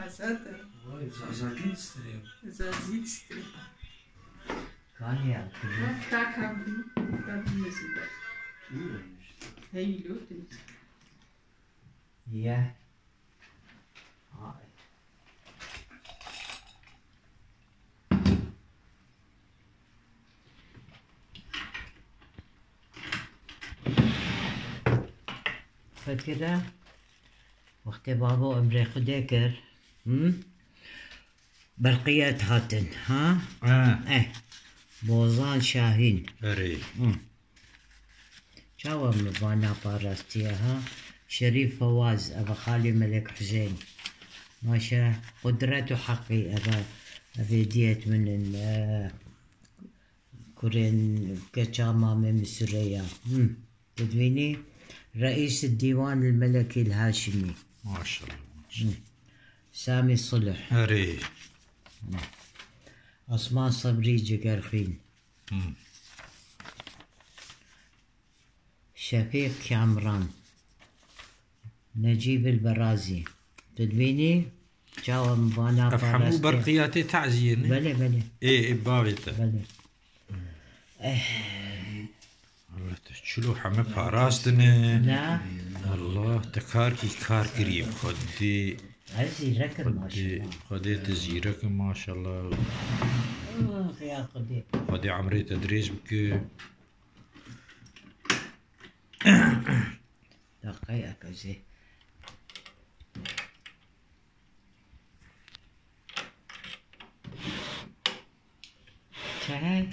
حساته زازاكين تستريم زازيد ستري كان يا تاكا بالنسبة هي لو تنت يا فكرة وقت بابا أمري خديكر برقيات هاتن ها بوزان شاهين اري شاوة مبانا باراستيا ها شريف فواز أبا خالي ملك حسين ماشا قدرته حقي أبا ديت من كورين كشاما من سوريا تدويني رئيس الديوان الملكي الهاشمي ما شاء الله سامي صلح اري عثمان صبري جقرخين شفيق كامران نجيب البرازي تدويني جاوا مبانا افهموا برقياتي تعزين بلي بلي ايه بابيته بلي والله تشلو حمى باراستنا لا الله تكاركي كار قريب خدي عزي ركب ما شاء الله خدي تزيرك ما شاء الله يا خدي خدي عمري تدريس بك دقيقة زي شاي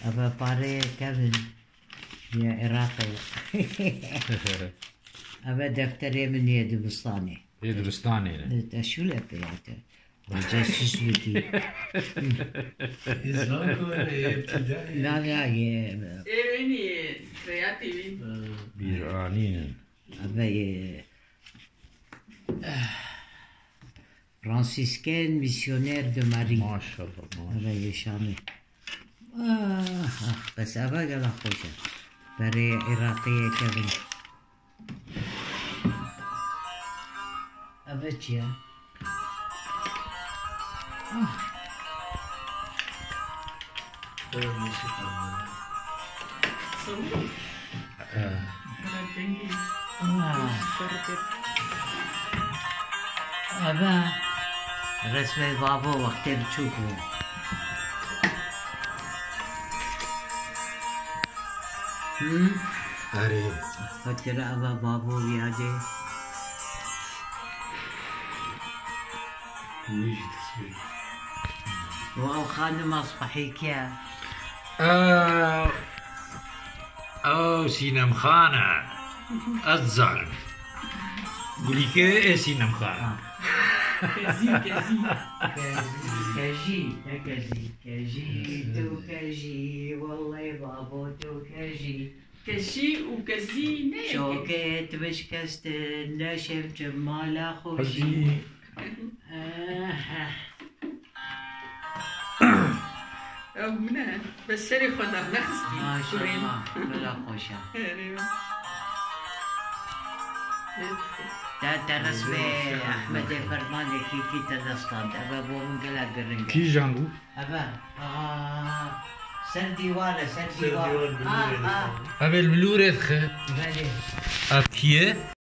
أبا باري كابن يا عراقي أبا دفتري من يد بسطاني يدرستاني شو لك يا جاسوس بدي لا لا يا ايه رياتي وين بيرانين أبا فرانسيسكان ميسيونير دو ماري ما شاء الله ما شاء أبا يشامي بس أبا قال خوشة بري عراقية كابن أبا جيا صوت انا تنجي أبا رسمي بابا وقت بتشوفه اري فكر أبا بابو بيادي واو خادم أصبحيك يا او سînem خانة الظالم قولي كي سînem خان كزي كجي تو كجي والله بابو تو كجي كشي وكزي نيك شوكت مش كستن لا شف جمال خوشي هنا بس سري خدها بنخستي ما شاء الله بلا خوشة تا رسمي أحمد فرماني كي تدستان أبا بورن قلا قرنقا كي جانبو أبا سر ديوانه سر ديوانه أبي الملورة خ بله أب كيه